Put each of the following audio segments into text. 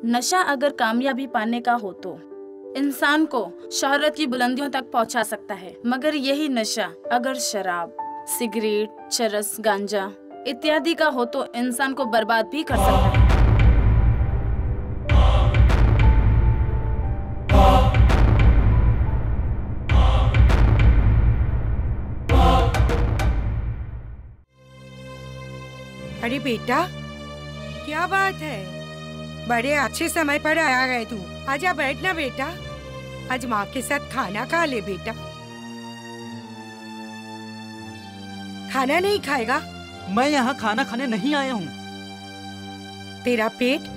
नशा अगर कामयाबी पाने का हो तो इंसान को शोहरत की बुलंदियों तक पहुंचा सकता है, मगर यही नशा अगर शराब, सिगरेट, चरस, गांजा इत्यादि का हो तो इंसान को बर्बाद भी कर सकता है। अरे बेटा, क्या बात है, बड़े अच्छे समय पर आया गए तू। आजा बैठना बेटा, आज माँ के साथ खाना खा ले बेटा। खाना नहीं खाएगा? मैं यहाँ खाना खाने नहीं आया हूँ। तेरा पेट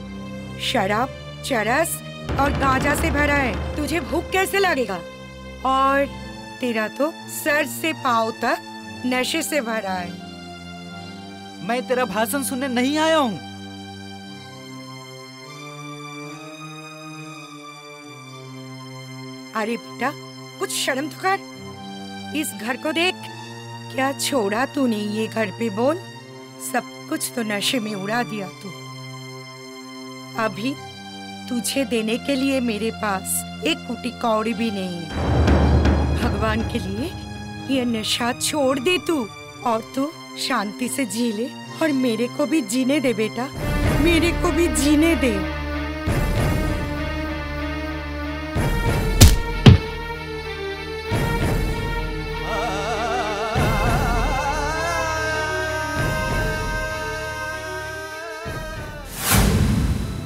शराब, चरस और गांजा से भरा है, तुझे भूख कैसे लगेगा? और तेरा तो सर से पाँव तक नशे से भरा है। मैं तेरा भाषण सुनने नहीं आया हूँ। अरे बेटा, कुछ शर्म तो कर। इस घर को देख, क्या छोड़ा तूने ये घर पे बोल? सब कुछ तो नशे में उड़ा दिया तू। अभी तुझे देने के लिए मेरे पास एक कुटी कौड़ी भी नहीं है। भगवान के लिए ये नशा छोड़ दे तू, और तू शांति से जी ले, और मेरे को भी जीने दे बेटा, मेरे को भी जीने दे।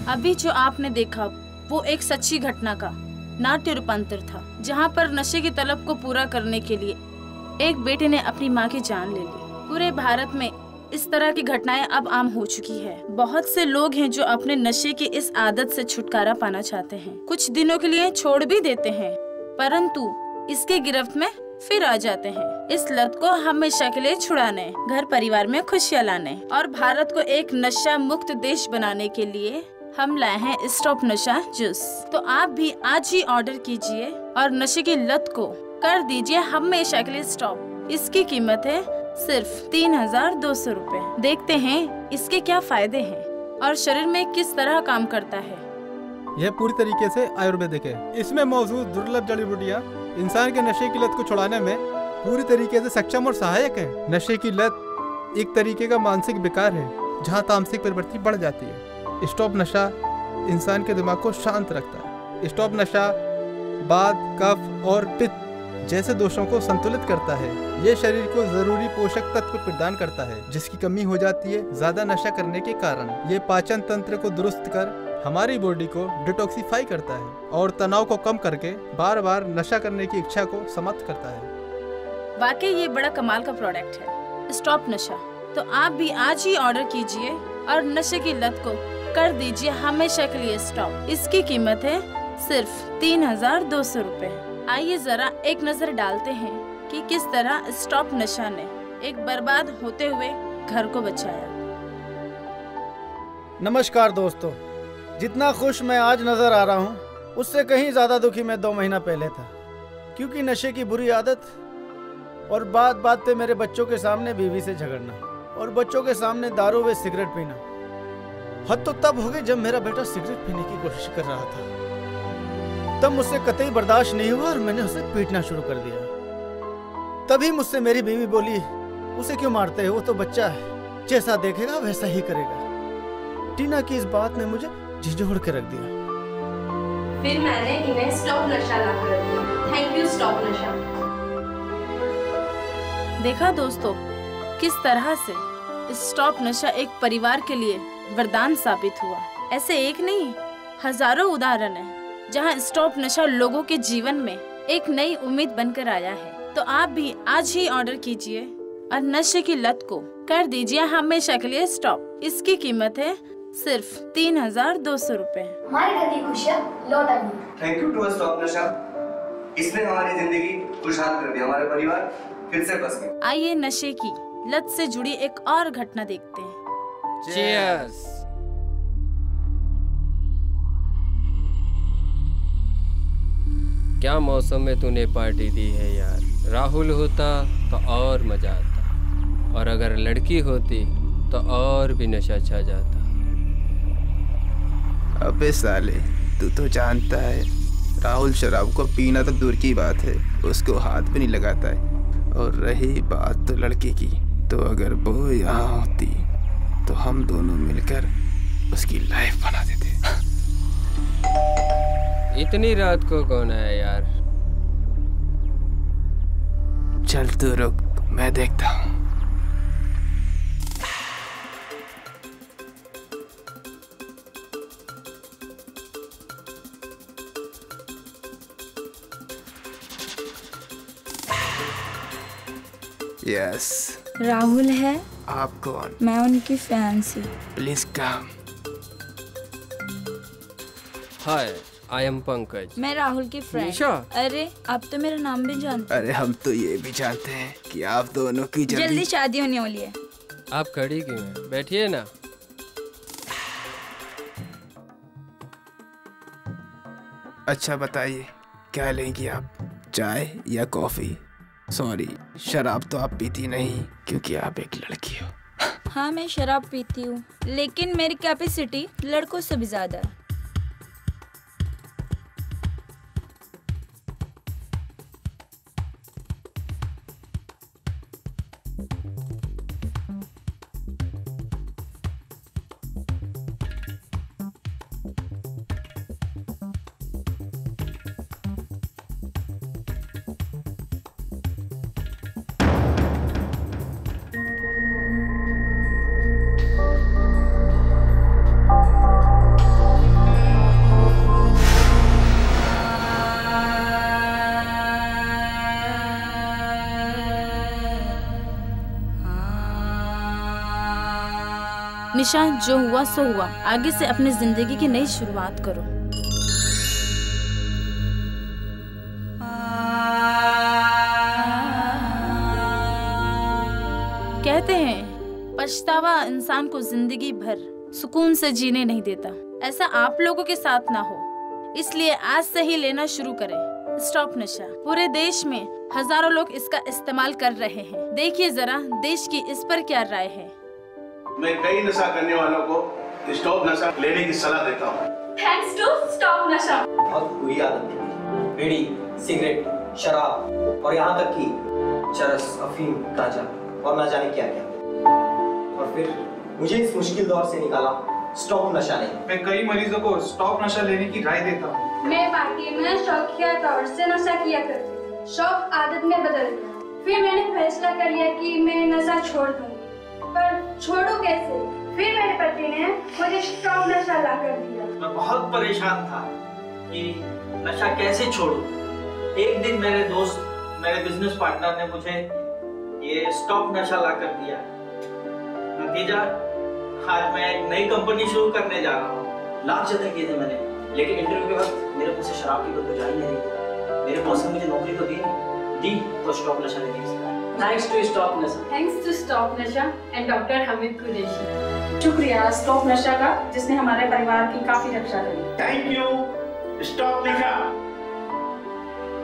अभी जो आपने देखा वो एक सच्ची घटना का नाट्य रूपांतर था, जहां पर नशे की तलब को पूरा करने के लिए एक बेटे ने अपनी मां की जान ले ली। पूरे भारत में इस तरह की घटनाएं अब आम हो चुकी है। बहुत से लोग हैं जो अपने नशे की इस आदत से छुटकारा पाना चाहते हैं, कुछ दिनों के लिए छोड़ भी देते हैं, परंतु इसके गिरफ्त में फिर आ जाते हैं। इस लत को हमेशा के लिए छुड़ाने, घर परिवार में खुशियां लाने और भारत को एक नशा मुक्त देश बनाने के लिए हम लाए हैं स्टॉप नशा जूस। तो आप भी आज ही ऑर्डर कीजिए और नशे की लत को कर दीजिए हमेशा के लिए स्टॉप। इसकी कीमत है सिर्फ 3200 रुपए। देखते हैं इसके क्या फायदे हैं और शरीर में किस तरह काम करता है। यह पूरी तरीके से आयुर्वेदिक है। इसमें मौजूद दुर्लभ जड़ी बूटियाँ इंसान के नशे की लत को छुड़ाने में पूरी तरीके से सक्षम और सहायक है। नशे की लत एक तरीके का मानसिक विकार है, जहाँ तामसिक प्रवृत्ति बढ़ जाती है। स्टॉप नशा इंसान के दिमाग को शांत रखता है। स्टॉप नशा वात, कफ और पित्त जैसे दोषों को संतुलित करता है। ये शरीर को जरूरी पोषक तत्व प्रदान करता है, जिसकी कमी हो जाती है ज्यादा नशा करने के कारण। ये पाचन तंत्र को दुरुस्त कर हमारी बॉडी को डिटॉक्सिफाई करता है और तनाव को कम करके बार बार नशा करने की इच्छा को समाप्त करता है। वाकई ये बड़ा कमाल का प्रोडक्ट है स्टॉप नशा। तो आप भी आज ही ऑर्डर कीजिए और नशे की लत को कर दीजिए हमेशा के लिए स्टॉप। इसकी कीमत है सिर्फ 3200 रुपए। आइए जरा एक नजर डालते हैं कि किस तरह स्टॉप नशा ने एक बर्बाद होते हुए घर को बचाया। नमस्कार दोस्तों, जितना खुश मैं आज नजर आ रहा हूँ, उससे कहीं ज्यादा दुखी मैं 2 महीना पहले था, क्योंकि नशे की बुरी आदत और बात बात पे मेरे बच्चों के सामने बीवी से झगड़ना और बच्चों के सामने दारू व सिगरेट पीना। हद तो तब हो गई जब मेरा बेटा सिगरेट पीने की कोशिश कर रहा था। तब मुझसे कतई बर्दाश्त नहीं हुआ और मैंने उसे पीटना शुरू कर दिया। तभी मुझसे मेरी बीवी बोली, उसे क्यों मारते हो, वो तो बच्चा है, जैसा देखेगा वैसा ही करेगा। टीना की इस बात ने मुझे झिझोड़ के रख दिया। फिर मैंने इन्हें स्टॉप नशा ला कर दिया। थैंक यू स्टॉप नशा। देखा दोस्तों, किस तरह से स्टॉप नशा एक परिवार के लिए वरदान साबित हुआ। ऐसे एक नहीं, हजारों उदाहरण हैं जहां स्टॉप नशा लोगों के जीवन में एक नई उम्मीद बनकर आया है। तो आप भी आज ही ऑर्डर कीजिए और नशे की लत को कर दीजिए हमेशा के लिए स्टॉप। इसकी कीमत है सिर्फ 3200 रुपए। हमारे घर की खुशियाँ लौट आई। थैंक यू टू स्टॉप नशा। इसने हमारी जिंदगी खुशहाल कर दी, हमारे परिवार फिर से बस गए। आइए नशे की लत से जुड़ी एक और घटना देखते हैं। Cheers! क्या मौसम में तूने पार्टी दी है यार। राहुल होता तो और मजा आता, और अगर लड़की होती तो और भी नशा छा जाता। अबे साले, तू तो जानता है राहुल शराब को पीना तो दूर की बात है, उसको हाथ भी नहीं लगाता है। और रही बात तो लड़की की, तो अगर वो यहाँ होती तो हम दोनों मिलकर उसकी लाइफ बना देते। इतनी रात को कौन आया यार? चल तू रुक, मैं देखता हूँ। यस। राहुल है? आप कौन? मैं उनकी fancy. Please come. Hi, I am Pankaj. मैं राहुल की फ्रेंड। निशा? अरे आप तो मेरा नाम भी जानते। अरे हम तो ये भी जानते हैं कि आप दोनों की जल्दी शादी होने वाली है। आप खड़ी क्यों हैं? बैठिए ना। अच्छा बताइए, क्या लेंगी आप, चाय या कॉफी? सॉरी, शराब तो आप पीती नहीं क्योंकि आप एक लड़की हो। हाँ मैं शराब पीती हूँ, लेकिन मेरी कैपेसिटी लड़कों से भी ज्यादा है। निशा, जो हुआ सो हुआ, आगे से अपनी जिंदगी की नई शुरुआत करो। कहते हैं पछतावा इंसान को जिंदगी भर सुकून से जीने नहीं देता। ऐसा आप लोगों के साथ ना हो, इसलिए आज से ही लेना शुरू करें स्टॉप नशा। पूरे देश में हजारों लोग इसका इस्तेमाल कर रहे हैं। देखिए जरा देश की इस पर क्या राय है। मैं कई नशा करने वालों को स्टॉप नशा लेने की सलाह देता हूँ। थैंक्स टू स्टॉप नशा। बहुत बुरी आदत है, बीड़ी, सिगरेट, शराब और यहाँ तक कि चरस, अफीम, गांजा और ना जाने क्या क्या। और फिर मुझे इस मुश्किल दौर से निकाला स्टॉप नशा ने। मैं कई मरीजों को स्टॉप नशा लेने की राय देता हूँ। मैं पार्टी में शौकिया तौर से नशा किया करती, शौक आदत में बदल गया। फिर मैंने फैसला कर लिया कि मैं नशा छोड़ दूंगी, पर छोड़ू कैसे? फिर मेरे पति ने मुझे स्टॉप नशा ला कर दिया। मैं बहुत परेशान था कि नशा कैसे छोड़ूं। एक दिन मेरे दोस्त, मेरे बिजनेस पार्टनर ने मुझे ये स्टॉप नशा ला कर दिया। नतीजा, आज मैं एक नई कंपनी शुरू करने जा रहा हूँ। लाख जतन किए थे मैंने, लेकिन इंटरव्यू के वक्त मेरे मुंह से शराब की बदबू जा ही नहीं रही। मेरे बॉस ने मुझे नौकरी तो दी तो स्टॉप नशा नहीं सिखाया। Thanks to Stop Nasha. Thanks to Stop Nasha and Dr. Hamid Qureshi. शुक्रिया स्टॉप नशा का, जिसने हमारे परिवार की काफी रक्षा करी। थैंक यू स्टॉप नशा।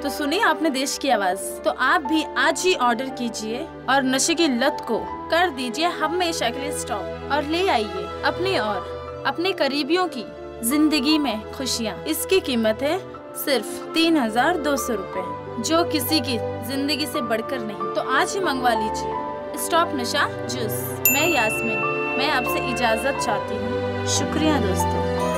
तो सुनिए आपने देश की आवाज, तो आप भी आज ही ऑर्डर कीजिए और नशे की लत को कर दीजिए हमेशा के लिए स्टॉप, और ले आइए अपनी और अपने करीबियों की जिंदगी में खुशियाँ। इसकी कीमत है सिर्फ 3200 रुपए, जो किसी की जिंदगी से बढ़कर नहीं। तो आज ही मंगवा लीजिए स्टॉप नशा जूस। मैं यास्मीन, मैं आपसे इजाजत चाहती हूँ। शुक्रिया दोस्तों।